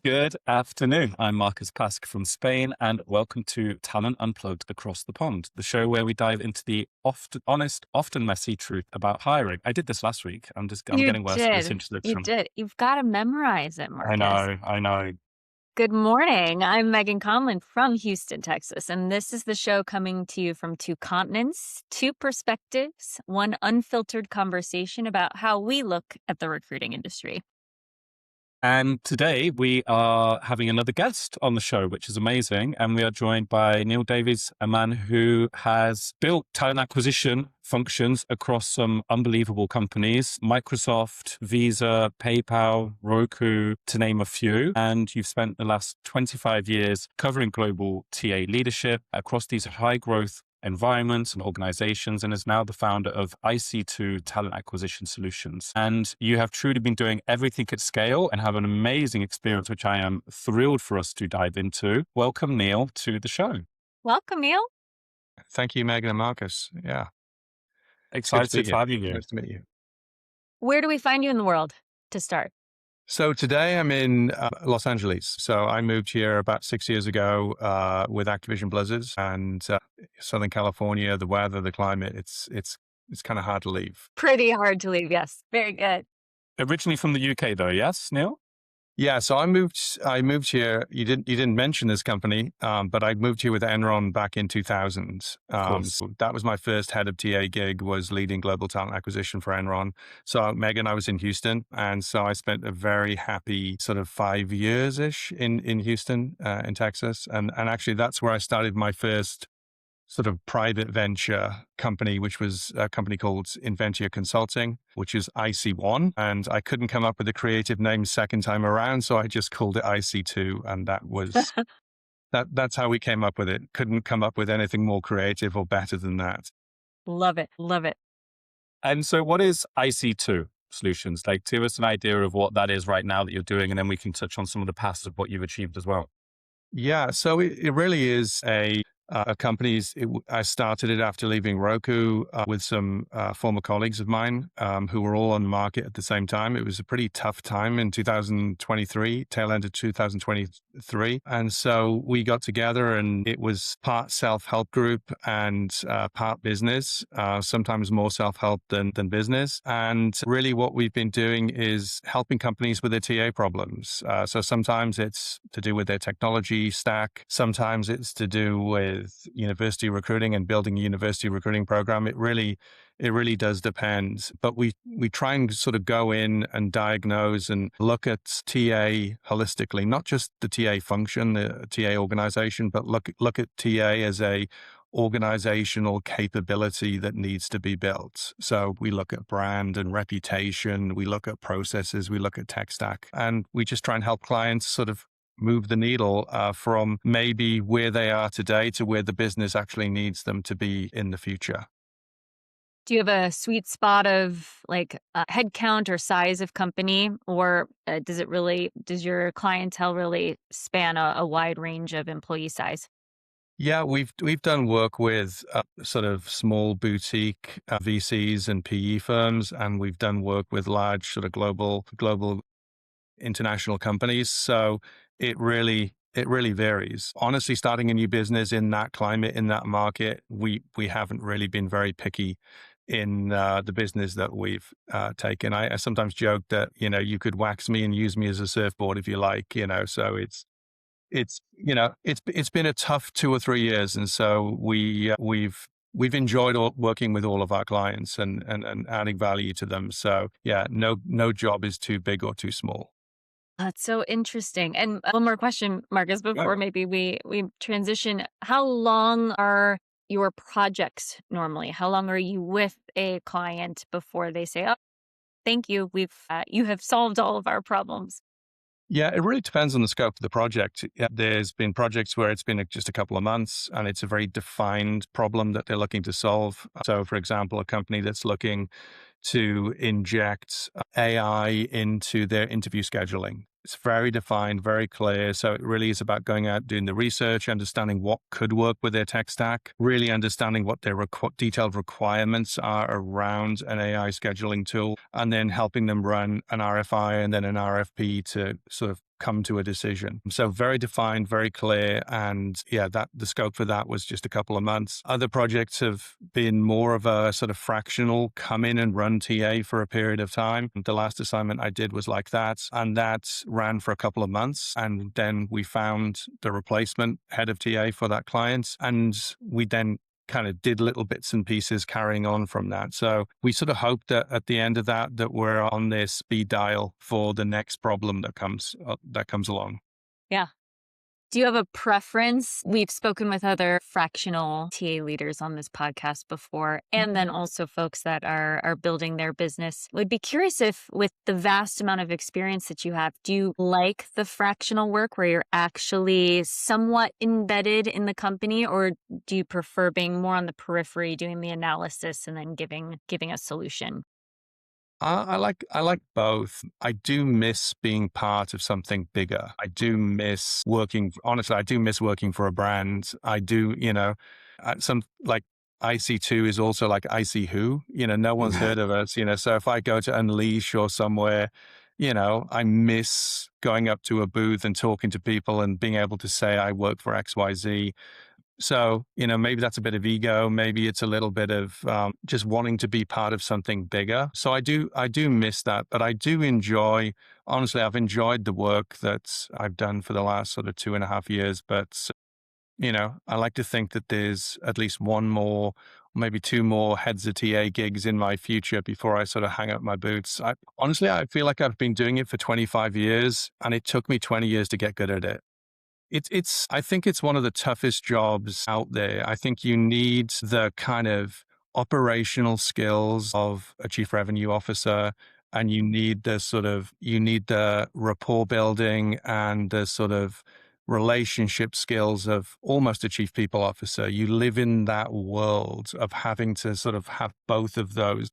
Good afternoon. I'm Marcus Pask from Spain, and welcome to Talent Unplugged Across the Pond, the show where we dive into the often honest, often messy truth about hiring. I did this last week. I'm You getting worse at this did. You introduction. did. You've gotta memorize it, I Marcus. know, I know. Good morning. I'm Megan Conlon from Houston, Texas, and this is the show coming to you from two continents, two perspectives, one unfiltered conversation about how we look at the recruiting industry. And today we are having another guest on the show, which is amazing. And we are joined by Neil Davies, a man who has built talent acquisition functions across some unbelievable companies, Microsoft, Visa, PayPal, Roku, to name a few. And you've spent the last 25 years covering global TA leadership across these high growth environments and organizations, and is now the founder of IC2 Talent Acquisition Solutions. And you have truly been doing everything at scale and have an amazing experience, which I am thrilled for us to dive into. Welcome, Neil, to the show. Welcome, Neil. Thank you, Megan and Marcus. Yeah, it's good to Excited meet to you. have you here. Nice to meet you. Where do we find you in the world to start? So today I'm in Los Angeles. So I moved here about 6 years ago with Activision Blizzards and Southern California. The weather, the climate, it's kind of hard to leave. Pretty hard to leave, yes. Very good. Originally from the UK, though, yes, Neil? Yeah, so I moved here. You didn't mention this company, but I moved here with Enron back in 2000. Of course. So that was my first head of TA gig, was leading global talent acquisition for Enron. So Megan, I was in Houston, and so I spent a very happy sort of 5 years ish in Houston, in Texas, and actually that's where I started my first sort of private venture company, which was a company called Inventia Consulting, which is IC1. And I couldn't come up with a creative name second time around, so I just called it IC2. And that's how we came up with it. Couldn't come up with anything more creative or better than that. Love it. Love it. And so what is IC2 Solutions? Like, give us an idea of what that is right now that you're doing, and then we can touch on some of the past of what you've achieved as well. Yeah, so it really is a company. I started it after leaving Roku with some former colleagues of mine who were all on the market at the same time. It was a pretty tough time in 2023, tail end of 2023. And so we got together, and it was part self-help group and part business, sometimes more self-help than business. And really what we've been doing is helping companies with their TA problems. So sometimes it's to do with their technology stack. Sometimes it's to do with university recruiting and building a university recruiting program. It really does depend. But we try and sort of go in and diagnose and look at TA holistically, not just the TA function, the TA organization, but look at TA as a organizational capability that needs to be built. So we look at brand and reputation, we look at processes, we look at tech stack, and we just try and help clients sort of move the needle from maybe where they are today to where the business actually needs them to be in the future. Do you have a sweet spot of like head count or size of company, or does your clientele really span a wide range of employee size? Yeah, we've done work with sort of small boutique VCs and PE firms, and we've done work with large sort of global international companies. So it really varies. Honestly, starting a new business in that climate, in that market, we haven't really been very picky in the business that we've taken. I sometimes joke that, you could wax me and use me as a surfboard if you like, so it's been a tough 2 or 3 years. And so we've enjoyed working with all of our clients and adding value to them. So yeah, no job is too big or too small. That's so interesting. And one more question, Marcus, before Right. maybe we transition. How long are your projects normally? How long are you with a client before they say, "Oh, thank you, you have solved all of our problems"? Yeah, it really depends on the scope of the project. Yeah, there's been projects where it's been just a couple of months and it's a very defined problem that they're looking to solve. So, for example, a company that's looking to inject AI into their interview scheduling. It's very defined, very clear. So it really is about going out, doing the research, understanding what could work with their tech stack, really understanding what their detailed requirements are around an AI scheduling tool, and then helping them run an RFI and then an RFP to sort of come to a decision. So very defined, very clear. And yeah, that the scope for that was just a couple of months. Other projects have been more of a sort of fractional come in and run TA for a period of time. The last assignment I did was like that. And that ran for a couple of months. And then we found the replacement head of TA for that client. And we then kind of did little bits and pieces carrying on from that. So we sort of hope that at the end of that we're on this speed dial for the next problem that comes along. Yeah. Do you have a preference? We've spoken with other fractional TA leaders on this podcast before, and then also folks that are building their business. Would be curious if, with the vast amount of experience that you have, do you like the fractional work where you're actually somewhat embedded in the company, or do you prefer being more on the periphery, doing the analysis and then giving a solution? I like both. I do miss being part of something bigger. I do miss working. Honestly, I do miss working for a brand. I do, some like IC2 is also like IC who. No one's heard of us. So if I go to Unleash or somewhere, I miss going up to a booth and talking to people and being able to say I work for XYZ. So, maybe that's a bit of ego. Maybe it's a little bit of just wanting to be part of something bigger. So I do miss that, but I do enjoy, honestly, I've enjoyed the work that I've done for the last sort of 2.5 years. But, I like to think that there's at least one more, maybe two more heads of TA gigs in my future before I sort of hang up my boots. Honestly, I feel like I've been doing it for 25 years and it took me 20 years to get good at it. I think it's one of the toughest jobs out there. I think you need the kind of operational skills of a chief revenue officer, and you need the rapport building and the sort of relationship skills of almost a chief people officer. You live in that world of having to sort of have both of those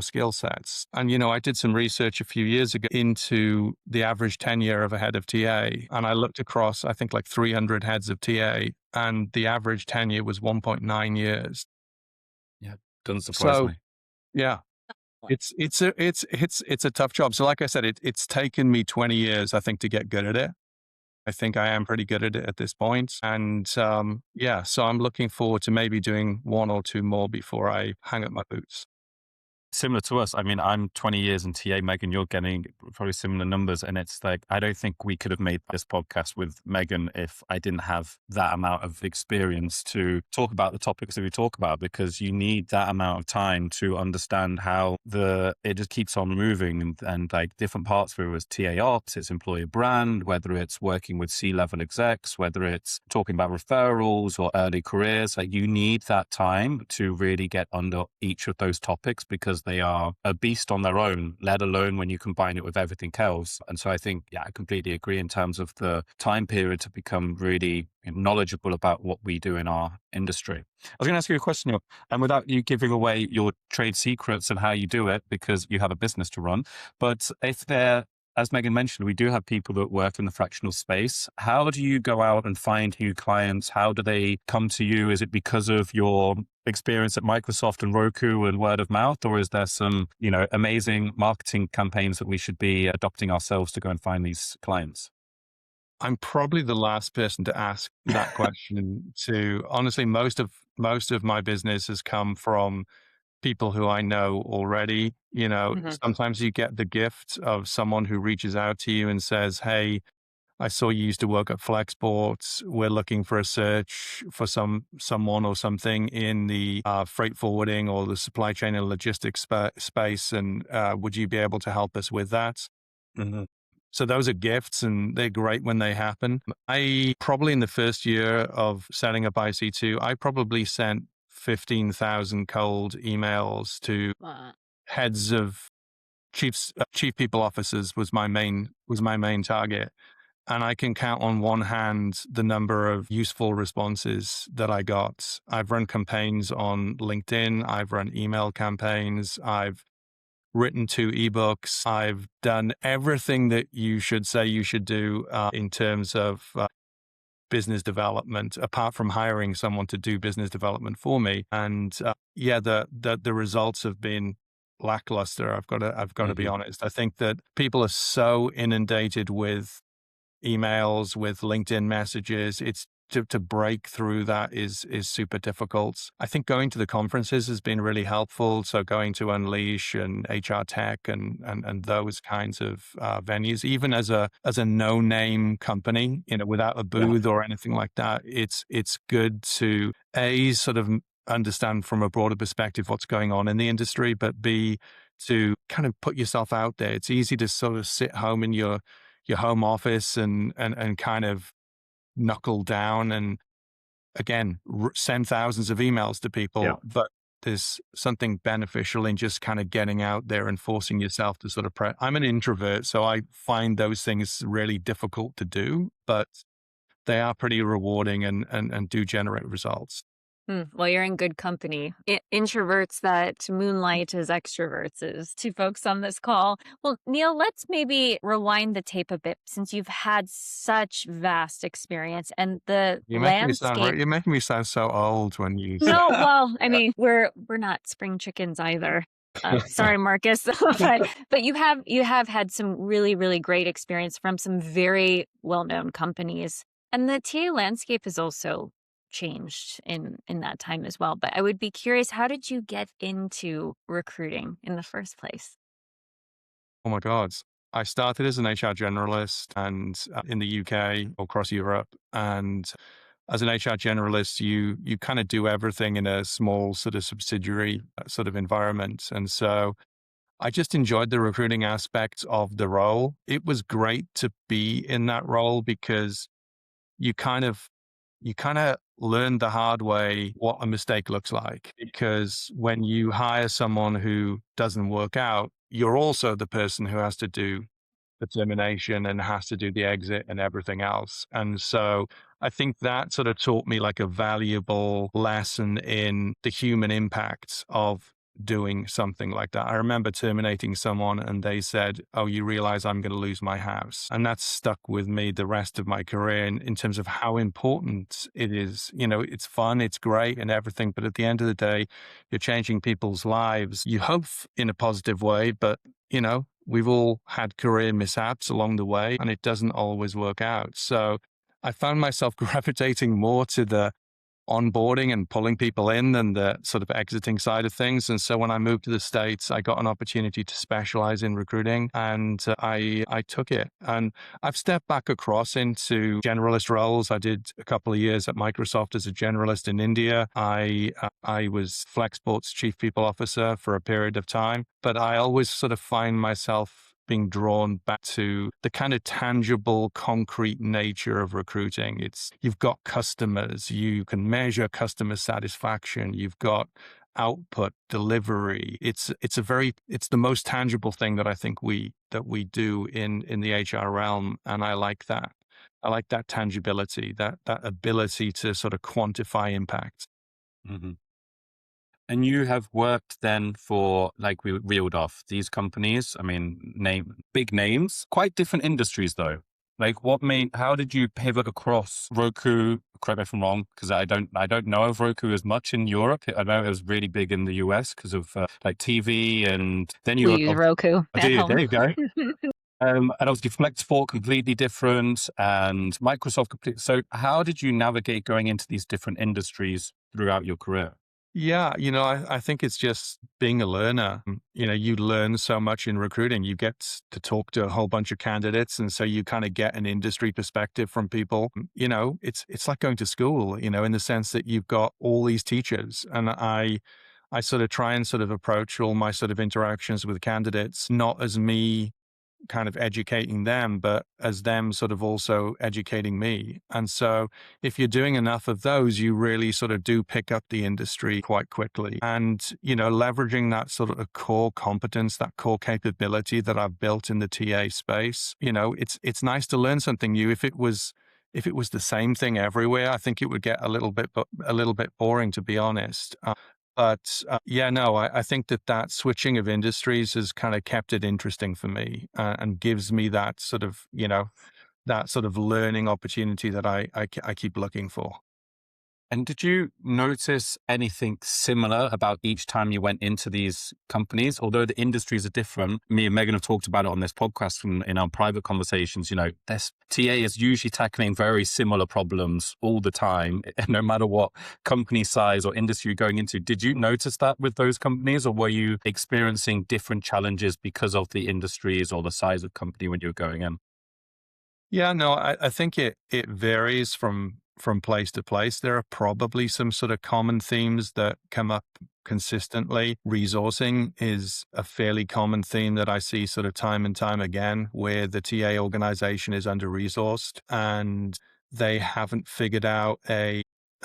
skill sets. And, I did some research a few years ago into the average tenure of a head of TA. And I looked across, I think like 300 heads of TA, and the average tenure was 1.9 years. Yeah, doesn't surprise So me. yeah, it's a tough job. So like I said, it's taken me 20 years, I think, to get good at it. I think I am pretty good at it at this point. And yeah, so I'm looking forward to maybe doing one or two more before I hang up my boots. Similar to us. I mean, I'm 20 years in TA, Megan, you're getting probably similar numbers. And it's like, I don't think we could have made this podcast with Megan if I didn't have that amount of experience to talk about the topics that we talk about, because you need that amount of time to understand how it just keeps on moving, and like different parts, whether it's TA ops, it's employer brand, whether it's working with C-level execs, whether it's talking about referrals or early careers. Like, you need that time to really get under each of those topics, because they are a beast on their own, let alone when you combine it with everything else. And so I think, yeah, I completely agree in terms of the time period to become really knowledgeable about what we do in our industry. I was going to ask you a question, and without you giving away your trade secrets and how you do it, because you have a business to run, but if there, as Megan mentioned, we do have people that work in the fractional space. How do you go out and find new clients? How do they come to you? Is it because of your experience at Microsoft and Roku and word of mouth, or is there some, amazing marketing campaigns that we should be adopting ourselves to go and find these clients? I'm probably the last person to ask that question to. Honestly, most of my business has come from people who I know already. Sometimes you get the gift of someone who reaches out to you and says, "Hey, I saw you used to work at Flexport. We're looking for a search for someone or something in the freight forwarding or the supply chain and logistics space, and would you be able to help us with that?" Mhm. So those are gifts, and they're great when they happen. I probably, in the first year of setting up IC2, I probably sent 15,000 cold emails to Wow. heads of chief people officers was my main target. And I can count on one hand the number of useful responses that I got. I've run campaigns on LinkedIn. I've run email campaigns. I've written 2 ebooks. I've done everything that you should say you should do in terms of business development, apart from hiring someone to do business development for me. And yeah, the results have been lackluster. I've got to be honest. I think that people are so inundated with emails, with LinkedIn messages. It's to break through that is super difficult. I think going to the conferences has been really helpful. So going to Unleash and HR Tech and those kinds of venues, even as a no name company, without a Yeah. booth or anything like that, it's good to sort of understand from a broader perspective what's going on in the industry, but B, to kind of put yourself out there. It's easy to sort of sit home in your home office and kind of knuckle down and again send thousands of emails to Yeah. people, but there's something beneficial in just kind of getting out there and forcing yourself to sort of I'm an introvert, so I find those things really difficult to do, but they are pretty rewarding and do generate results. Well, you're in good company. Introverts that moonlight as extroverts is two folks on this call. Well, Neil, let's maybe rewind the tape a bit since you've had such vast experience and the landscape. You're making me sound so old when you say No, that. well, I mean, we're not spring chickens either. Sorry, Marcus, but you have had some really great experience from some very well-known companies, and the TA landscape has also changed in that time as well. But I would be curious, how did you get into recruiting in the first place? Oh my God. I started as an HR generalist and in the UK or across Europe. And as an HR generalist, you kind of do everything in a small sort of subsidiary sort of environment. And so I just enjoyed the recruiting aspect of the role. It was great to be in that role because you kind of learn the hard way what a mistake looks like. Because when you hire someone who doesn't work out, you're also the person who has to do the termination and has to do the exit and everything else. And so I think that sort of taught me like a valuable lesson in the human impact of doing something like that. I remember terminating someone and they said, "Oh, you realize I'm going to lose my house." And that's stuck with me the rest of my career in terms of how important it is. It's fun, it's great and everything. But at the end of the day, you're changing people's lives. You hope in a positive way, but we've all had career mishaps along the way and it doesn't always work out. So I found myself gravitating more to the onboarding and pulling people in than the sort of exiting side of things. And so when I moved to the States, I got an opportunity to specialize in recruiting and I took it. And I've stepped back across into generalist roles. I did a couple of years at Microsoft as a generalist in India. I was Flexport's chief people officer for a period of time, but I always sort of find myself being drawn back to the kind of tangible, concrete nature of recruiting. You've got customers, you can measure customer satisfaction, you've got output, delivery. It's the most tangible thing that I think we do in the HR realm. And I like that. I like that tangibility, that ability to sort of quantify impact. Mhm. And you have worked then for, like we reeled off, these companies. I mean, big names, quite different industries though. Like how did you pivot across Roku? Correct me if I'm wrong, because I don't know of Roku as much in Europe. I know it was really big in the US because of like TV, and then you We were, use Roku do at you? There home. you go. And obviously Flexport completely different and Microsoft completely. So how did you navigate going into these different industries throughout your career? Yeah, I think it's just being a learner. You learn so much in recruiting. You get to talk to a whole bunch of candidates, and so you kind of get an industry perspective from people. It's like going to school, in the sense that you've got all these teachers, and I sort of try and sort of approach all my sort of interactions with candidates not as me kind of educating them, but as them sort of also educating me. And so if you're doing enough of those, you really sort of do pick up the industry quite quickly. And, leveraging that sort of a core competence, that core capability that I've built in the TA space, it's nice to learn something new. If it was the same thing everywhere, I think it would get a little bit boring, to be honest. But yeah, no, I think that switching of industries has kind of kept it interesting for me and gives me that sort of, that sort of learning opportunity that I keep looking for. And did you notice anything similar about each time you went into these companies? Although the industries are different, me and Megan have talked about it on this podcast and in our private conversations. This TA is usually tackling very similar problems all the time, no matter what company size or industry you're going into. Did you notice that with those companies, or were you experiencing different challenges because of the industries or the size of company when you were going in? Yeah, no, I think it varies from place to place. There are probably some sort of common themes that come up consistently. Resourcing is a fairly common theme that I see sort of time and time again, where the TA organization is under-resourced and they haven't figured out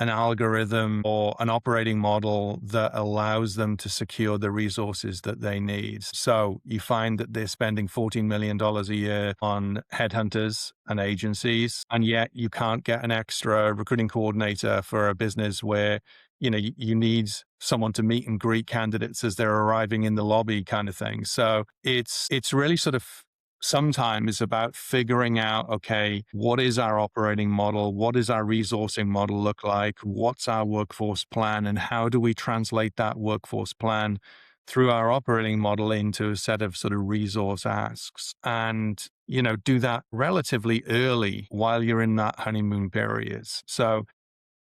an algorithm or an operating model that allows them to secure the resources that they need. So you find that they're spending $14 million a year on headhunters and agencies, and yet you can't get an extra recruiting coordinator for a business where you need someone to meet and greet candidates as they're arriving in the lobby, kind of thing. So it's really sort of sometimes about figuring out, okay, what is our operating model? What does our resourcing model look like? What's our workforce plan? And how do we translate that workforce plan through our operating model into a set of sort of resource asks? And, do that relatively early while you're in that honeymoon period. So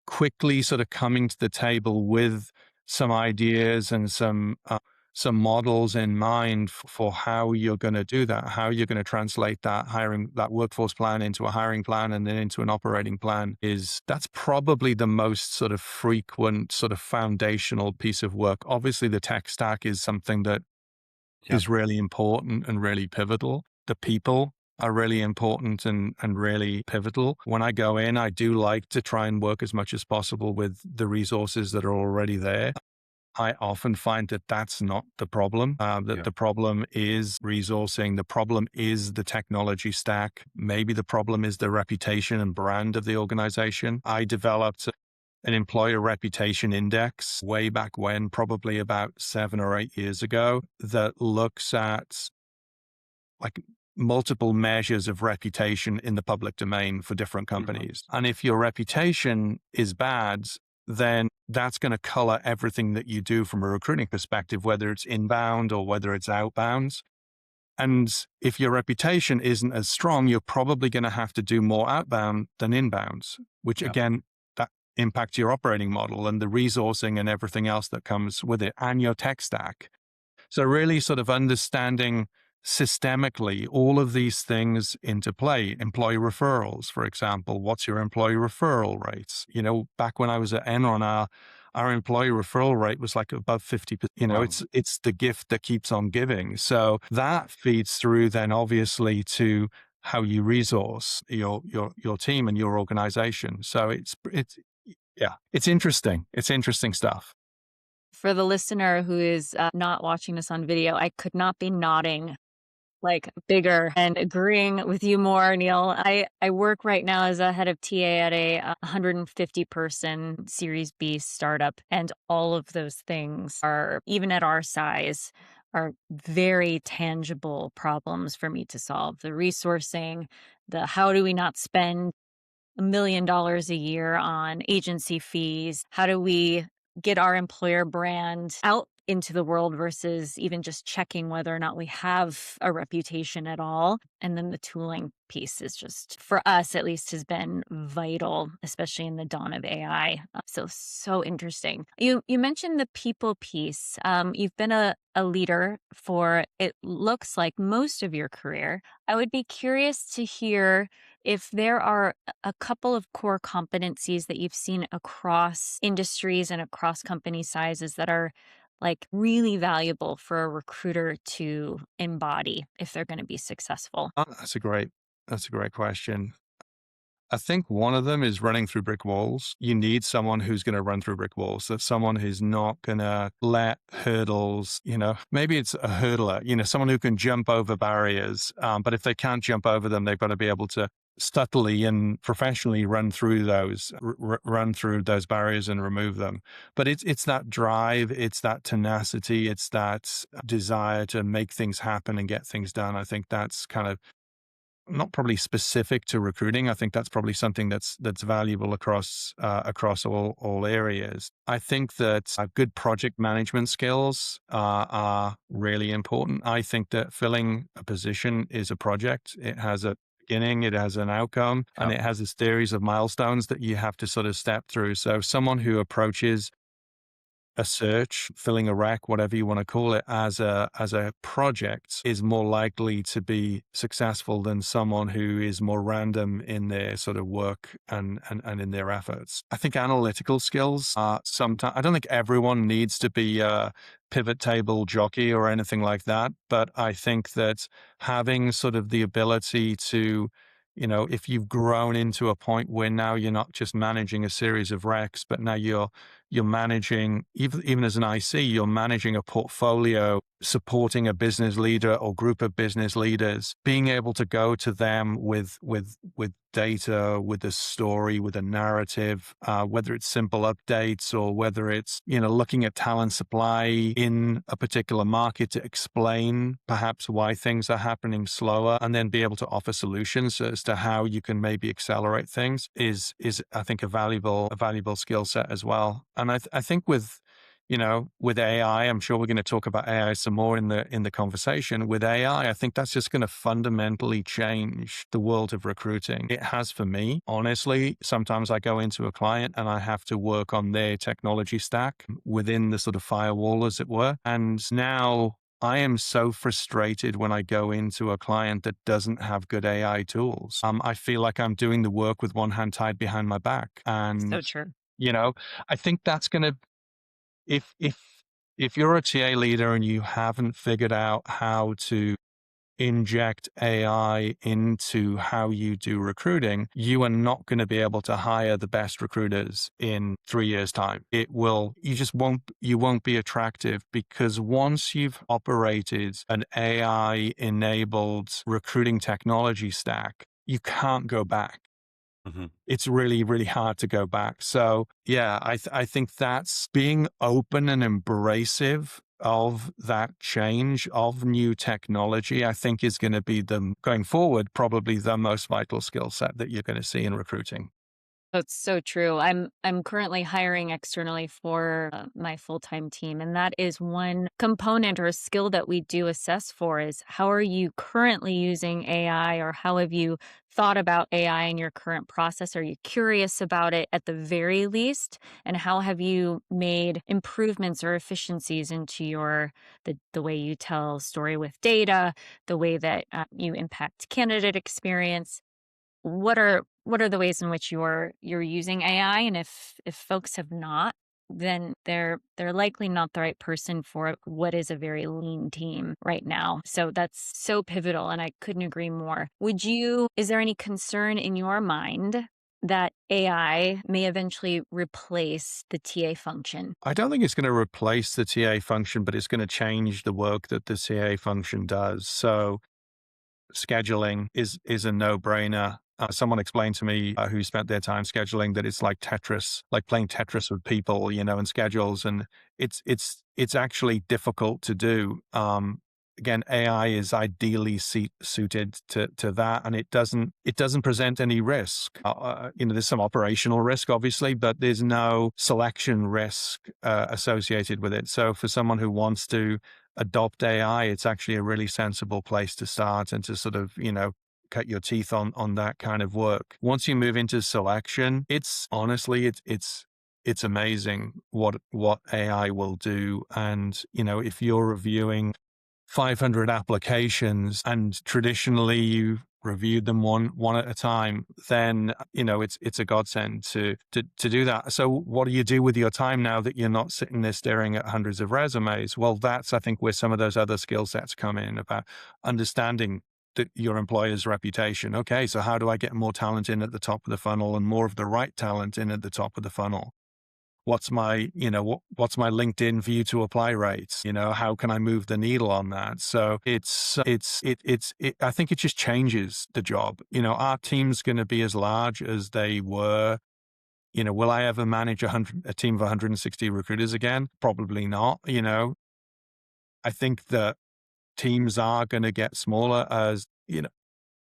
quickly sort of coming to the table with some ideas and some models in mind for how you're going to do that, how you're going to translate that workforce plan into a hiring plan and then into an operating plan that's probably the most sort of frequent sort of foundational piece of work. Obviously, the tech stack is something that Yeah. is really important and really pivotal. The people are really important and really pivotal. When I go in, I do like to try and work as much as possible with the resources that are already there. I often find that that's not the problem, that Yeah. the problem is resourcing. The problem is the technology stack. Maybe the problem is the reputation and brand of the organization. I developed an employer reputation index way back when, probably about 7 or 8 years ago, that looks at like multiple measures of reputation in the public domain for different companies. And if your reputation is bad, then that's going to color everything that you do from a recruiting perspective, whether it's inbound or whether it's outbound. And if your reputation isn't as strong, you're probably going to have to do more outbound than inbound, which Yeah. again, that impacts your operating model and the resourcing and everything else that comes with it and your tech stack. So really sort of understanding systemically all of these things into play. Employee referrals, for example. What's your employee referral rates? Back when I was at Enron, our employee referral rate was like above 50%. Wow. It's the gift that keeps on giving. So that feeds through then obviously to how you resource your team and your organization. So it's interesting. It's interesting stuff. For the listener who is not watching this on video, I could not be nodding like bigger and agreeing with you more, Neil. I work right now as a head of TA at a 150 person Series B startup. And all of those things are, even at our size, are very tangible problems for me to solve. The resourcing, the how do we not spend $1 million a year on agency fees? How do we get our employer brand out into the world versus even just checking whether or not we have a reputation at all? And then the tooling piece is just, for us at least, has been vital, especially in the dawn of AI. So interesting. You mentioned the people piece. You've been a leader for, it looks like, most of your career. I would be curious to hear if there are a couple of core competencies that you've seen across industries and across company sizes that are like really valuable for a recruiter to embody if they're going to be successful. That's a great question. I think one of them is running through brick walls. You need someone who's going to run through brick walls. That's someone who's not going to let hurdles, maybe it's a hurdler, someone who can jump over barriers. But if they can't jump over them, they've got to be able to subtly and professionally run through those barriers and remove them. But it's that drive, it's that tenacity, it's that desire to make things happen and get things done. I think that's kind of not probably specific to recruiting. I think that's probably something that's valuable across all areas. I think that good project management skills are really important. I think that filling a position is a project. It has a beginning, it has an outcome, and it has a series of milestones that you have to sort of step through. So someone who approaches a search, filling a rec, whatever you want to call it, as a project is more likely to be successful than someone who is more random in their sort of work and in their efforts. I think analytical skills are sometimes, I don't think everyone needs to be a pivot table jockey or anything like that, but I think that having sort of the ability to, if you've grown into a point where now you're not just managing a series of recs, but now you're managing, even as an IC, you're managing a portfolio, supporting a business leader or group of business leaders, being able to go to them with data, with a story, with a narrative, whether it's simple updates or whether it's, looking at talent supply in a particular market to explain perhaps why things are happening slower, and then be able to offer solutions as to how you can maybe accelerate things is I think a valuable skill set as well. And I think with AI, I'm sure we're going to talk about AI some more in the conversation. With AI, I think that's just going to fundamentally change the world of recruiting. It has for me, honestly. Sometimes I go into a client and I have to work on their technology stack within the sort of firewall, as it were. And now I am so frustrated when I go into a client that doesn't have good AI tools. I feel like I'm doing the work with one hand tied behind my back. So And, true. I think that's going to, if you're a TA leader and you haven't figured out how to inject AI into how you do recruiting, you are not going to be able to hire the best recruiters in 3 years' time. You won't be attractive, because once you've operated an AI enabled recruiting technology stack, you can't go back. It's really, really hard to go back. So yeah, I think that's being open and embracive of that change of new technology, I think is going to be going forward, probably the most vital skill set that you're going to see in recruiting. That's so true. I'm currently hiring externally for my full-time team, and that is one component or a skill that we do assess for is how are you currently using AI, or how have you thought about AI in your current process? Are you curious about it at the very least? And how have you made improvements or efficiencies into the way you tell story with data, the way that you impact candidate experience? What are the ways in which you're using AI? And if folks have not, then they're likely not the right person for what is a very lean team right now. So that's so pivotal, and I couldn't agree more. Is there any concern in your mind that AI may eventually replace the TA function? I don't think it's going to replace the TA function, but it's going to change the work that the TA function does. So scheduling is a no-brainer. Someone explained to me who spent their time scheduling that it's like Tetris, like playing Tetris with people, and schedules, and it's actually difficult to do. Again, AI is ideally suited to that, and it doesn't present any risk. There's some operational risk, obviously, but there's no selection risk associated with it. So for someone who wants to adopt AI, it's actually a really sensible place to start and to sort of, cut your teeth on that kind of work. Once you move into selection, it's amazing what AI will do. And, if you're reviewing 500 applications and traditionally you reviewed them one at a time, then it's a godsend to do that. So what do you do with your time now that you're not sitting there staring at hundreds of resumes? Well, that's, I think, where some of those other skill sets come in, about understanding your employer's reputation. Okay, so how do I get more talent in at the top of the funnel, and more of the right talent in at the top of the funnel? What's my LinkedIn view to apply rates? How can I move the needle on that? So I think it just changes the job. Our team's going to be as large as they were. Will I ever manage a team of 160 recruiters again? Probably not. I think that teams are going to get smaller as,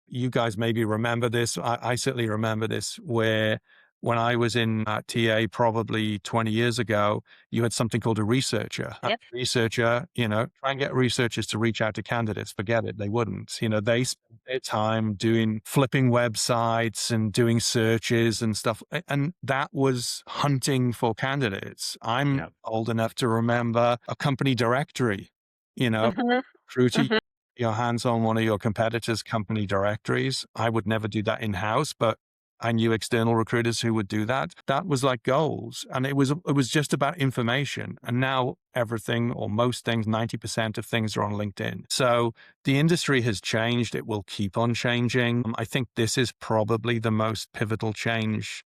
You guys maybe remember this. I certainly remember this, where when I was in TA probably 20 years ago, you had something called a researcher. A Yep. researcher, try and get researchers to reach out to candidates. Forget it. They wouldn't. They spent their time doing flipping websites and doing searches and stuff. And that was hunting for candidates. I'm Yeah. old enough to remember a company directory, you know, Mhm. recruiter Mhm. your hands on one of your competitors' company directories. I would never do that in-house, but I knew external recruiters who would do that. That was like goals. And it was just about information. And now everything, or most things, 90% of things are on LinkedIn. So the industry has changed. It will keep on changing. I think this is probably the most pivotal change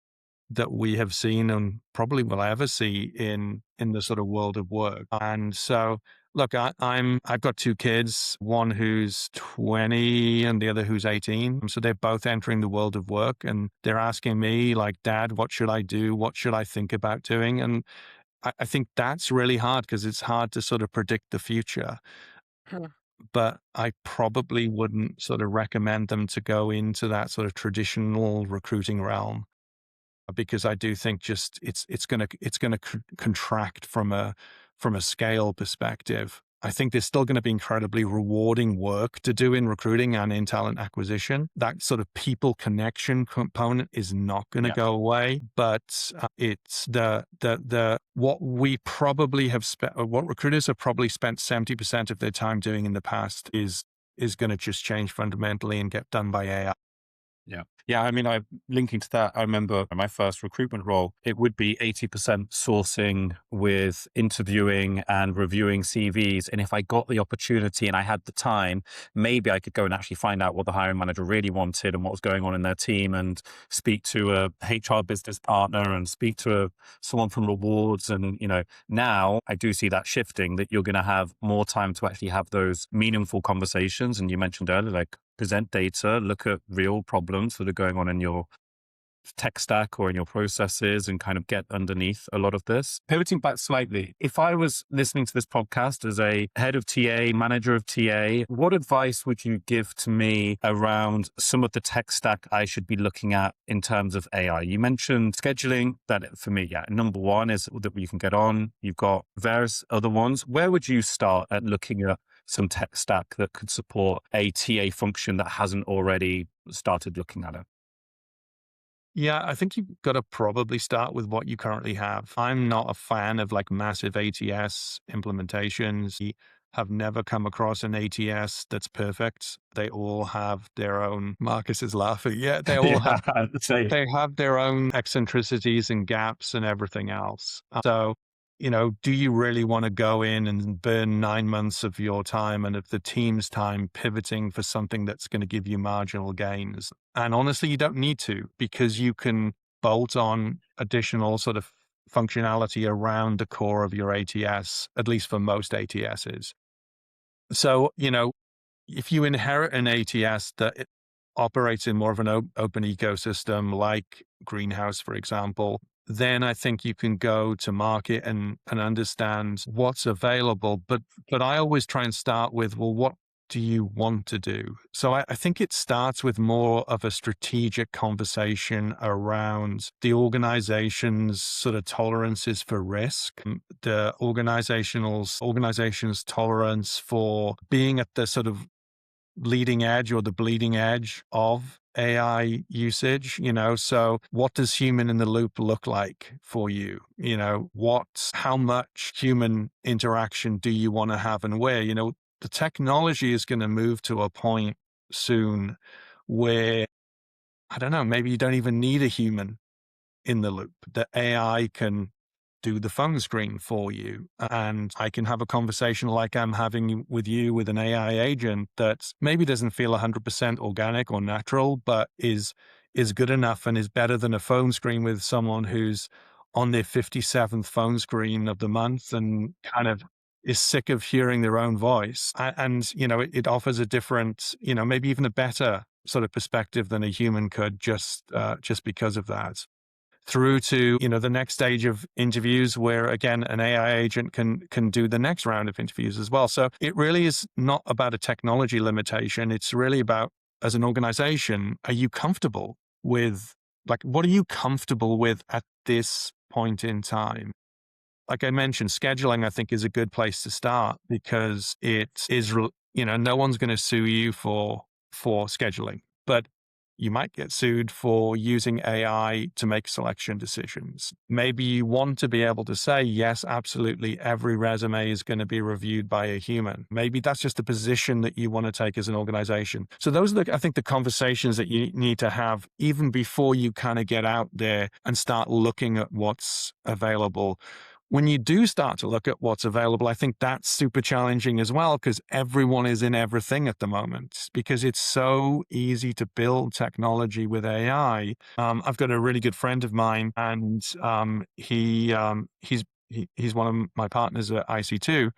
that we have seen and probably will ever see in the sort of world of work. And so, look, I've got two kids, one who's 20 and the other who's 18. So they're both entering the world of work, and they're asking me, like, Dad, what should I do? What should I think about doing? And I think that's really hard, because it's hard to sort of predict the future. Mhm. But I probably wouldn't sort of recommend them to go into that sort of traditional recruiting realm, because I do think just it's gonna contract from a scale perspective. I think there's still going to be incredibly rewarding work to do in recruiting and in talent acquisition. That sort of people connection component is not going to Yeah. go away, but it's the what we probably have spent, or what recruiters have probably spent 70% of their time doing in the past is going to just change fundamentally and get done by AI. Yeah. Yeah. I mean, linking to that, I remember my first recruitment role, it would be 80% sourcing with interviewing and reviewing CVs. And if I got the opportunity and I had the time, maybe I could go and actually find out what the hiring manager really wanted and what was going on in their team, and speak to a HR business partner and speak to someone from rewards. And, now I do see that shifting, that you're going to have more time to actually have those meaningful conversations. And you mentioned earlier, like, present data, look at real problems that are going on in your tech stack or in your processes, and kind of get underneath a lot of this. Pivoting back slightly, if I was listening to this podcast as a head of TA, manager of TA, what advice would you give to me around some of the tech stack I should be looking at in terms of AI? You mentioned scheduling. That, for me, yeah, number one is that you can get on. You've got various other ones. Where would you start at looking at some tech stack that could support a TA function that hasn't already started looking at it? Yeah, I think you've got to probably start with what you currently have. I'm not a fan of like massive ATS implementations. We have never come across an ATS that's perfect. They all have their own, Marcus is laughing. Yeah, they all have Yeah, say, they have their own eccentricities and gaps and everything else. So, do you really want to go in and burn 9 months of your time and of the team's time pivoting for something that's going to give you marginal gains? And honestly, you don't need to, because you can bolt on additional sort of functionality around the core of your ATS, at least for most ATSs. So, if you inherit an ATS that it operates in more of an open ecosystem, like Greenhouse, for example, then I think you can go to market and understand what's available. But I always try and start with, well, what do you want to do? So I think it starts with more of a strategic conversation around the organization's sort of tolerances for risk, the organization's tolerance for being at the sort of leading edge or the bleeding edge of AI usage. So what does human in the loop look like for you? How much human interaction do you want to have, and where? The technology is going to move to a point soon where, I don't know, maybe you don't even need a human in the loop. The AI can do the phone screen for you. And I can have a conversation like I'm having with you with an AI agent that maybe doesn't feel 100% organic or natural, but is good enough and is better than a phone screen with someone who's on their 57th phone screen of the month and kind of is sick of hearing their own voice. And it offers a different, maybe even a better sort of perspective than a human could, just because of that, through to the next stage of interviews, where again an AI agent can do the next round of interviews as well. So it really is not about a technology limitation. It's really about as an organization, are you comfortable with, like, what are you comfortable with at this point in time? Like I mentioned, scheduling, I think, is a good place to start because it is, no one's going to sue you for scheduling, but you might get sued for using AI to make selection decisions. Maybe you want to be able to say, yes, absolutely, every resume is going to be reviewed by a human. Maybe that's just a position that you want to take as an organization. So those are, I think, the conversations that you need to have even before you kind of get out there and start looking at what's available. When you do start to look at what's available, I think that's super challenging as well, because everyone is in everything at the moment, because it's so easy to build technology with AI. I've got a really good friend of mine, and he's one of my partners at IC2.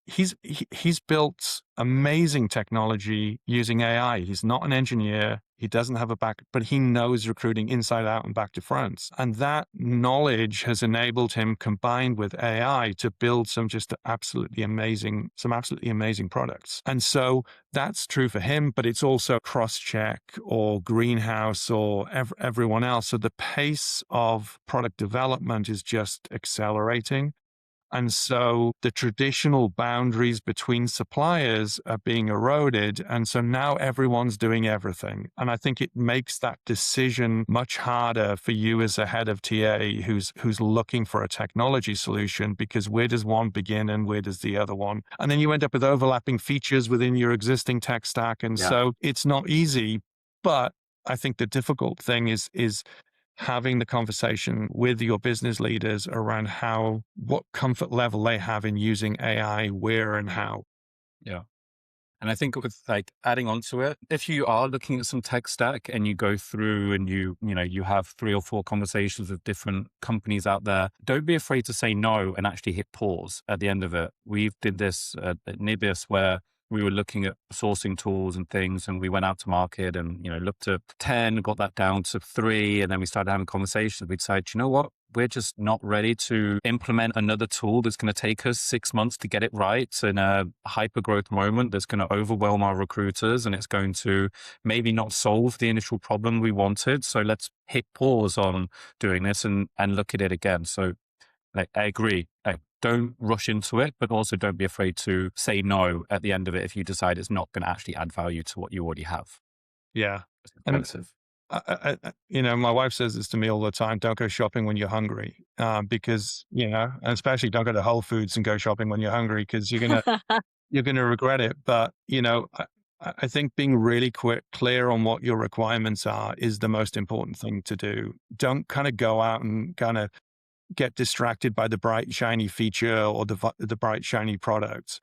He's built amazing technology using AI. He's not an engineer. He doesn't have a back, but he knows recruiting inside out and back to front. And that knowledge has enabled him, combined with AI, to build some absolutely amazing products. And so that's true for him, but it's also Crosscheck or Greenhouse or everyone else. So the pace of product development is just accelerating. And so the traditional boundaries between suppliers are being eroded. And so now everyone's doing everything. And I think it makes that decision much harder for you as a head of TA who's looking for a technology solution, because where does one begin and where does the other one? And then you end up with overlapping features within your existing tech stack. And so it's not easy, but I think the difficult thing is having the conversation with your business leaders around what comfort level they have in using AI, where and how. Yeah. And I think with like adding on to it, if you are looking at some tech stack and you go through and you have 3 or 4 conversations with different companies out there, don't be afraid to say no and actually hit pause at the end of it. We did this at Nibius where we were looking at sourcing tools and things, and we went out to market and, looked at 10, got that down to 3. And then we started having conversations. We decided, you know what? We're just not ready to implement another tool that's going to take us 6 months to get it right in a hyper growth moment that's going to overwhelm our recruiters, and it's going to maybe not solve the initial problem we wanted. So let's hit pause on doing this and look at it again. So like, I agree. Don't rush into it, but also don't be afraid to say no at the end of it if you decide it's not going to actually add value to what you already have. Yeah. It's expensive. My wife says this to me all the time: don't go shopping when you're hungry, because, and especially don't go to Whole Foods and go shopping when you're hungry, because you're gonna regret it. But I think being really clear on what your requirements are is the most important thing to do. Don't kind of go out and kind of get distracted by the bright shiny feature or the bright shiny products.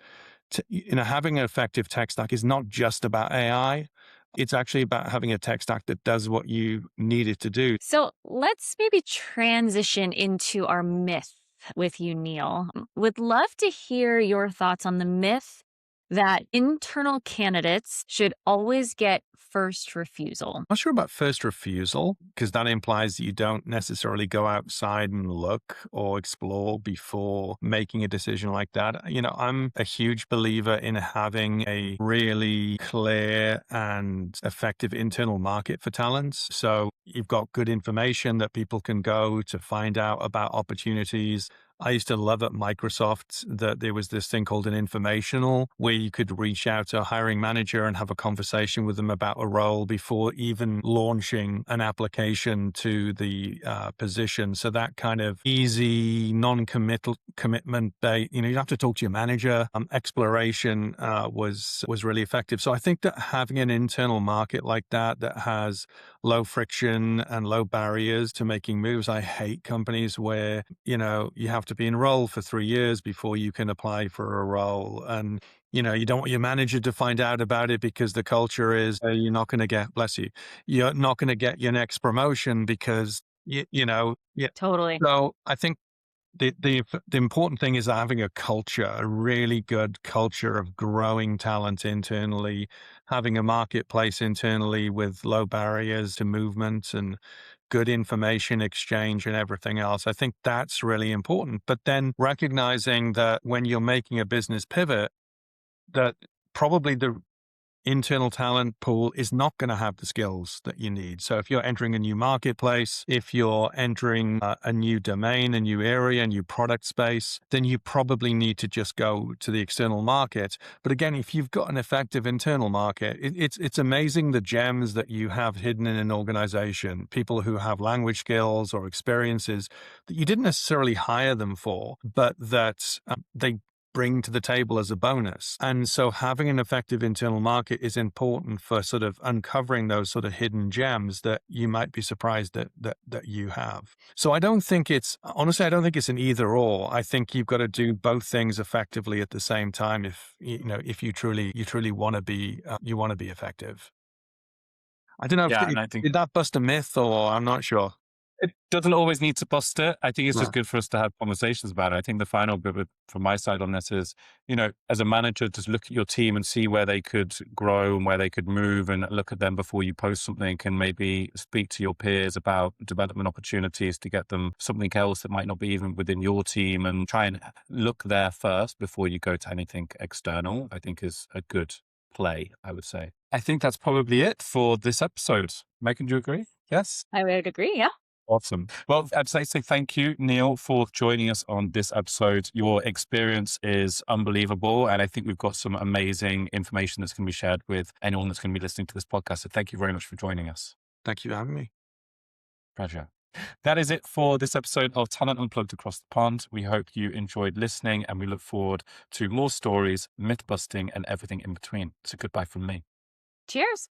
Having an effective tech stack is not just about AI. It's actually about having a tech stack that does what you need it to do. So let's maybe transition into our myth with you, Neil. Would love to hear your thoughts on the myth that internal candidates should always get first refusal. I'm not sure about first refusal, because that implies that you don't necessarily go outside and look or explore before making a decision like that. I'm a huge believer in having a really clear and effective internal market for talents. So you've got good information that people can go to find out about opportunities. I used to love at Microsoft that there was this thing called an informational, where you could reach out to a hiring manager and have a conversation with them about a role before even launching an application to the position. So that kind of easy, commitment, you have to talk to your manager. Exploration was really effective. So I think that having an internal market like that has low friction and low barriers to making moves. I hate companies where, you have to be enrolled for 3 years before you can apply for a role. And, you don't want your manager to find out about it, because the culture is you're not going to you're not going to get your next promotion because, Totally. So I think the important thing is having a really good culture of growing talent internally, having a marketplace internally with low barriers to movement and good information exchange and everything else. I think that's really important. But then recognizing that when you're making a business pivot, that probably internal talent pool is not going to have the skills that you need. So if you're entering a new marketplace, if you're entering a new domain, a new area, a new product space, then you probably need to just go to the external market. But again, if you've got an effective internal market, it's amazing the gems that you have hidden in an organization, people who have language skills or experiences that you didn't necessarily hire them for, but that they bring to the table as a bonus. And so having an effective internal market is important for sort of uncovering those sort of hidden gems that you might be surprised that you have. So I don't think it's an either or. I think you've got to do both things effectively at the same time if you truly want to be effective. I don't know Yeah, and I think did that bust a myth, or I'm not sure. it doesn't always need to bust it. I think it's just No. good for us to have conversations about it. I think the final bit from my side on this is, as a manager, just look at your team and see where they could grow and where they could move, and look at them before you post something, and maybe speak to your peers about development opportunities to get them something else that might not be even within your team, and try and look there first before you go to anything external, I think is a good play, I would say. I think that's probably it for this episode. Megan, do you agree? Yes? I would agree. Yeah. Awesome. Well, I'd say thank you, Neil, for joining us on this episode. Your experience is unbelievable, and I think we've got some amazing information that's going to be shared with anyone that's going to be listening to this podcast. So thank you very much for joining us. Thank you for having me. Pleasure. That is it for this episode of Talent Unplugged Across the Pond. We hope you enjoyed listening, and we look forward to more stories, myth busting, and everything in between. So goodbye from me. Cheers.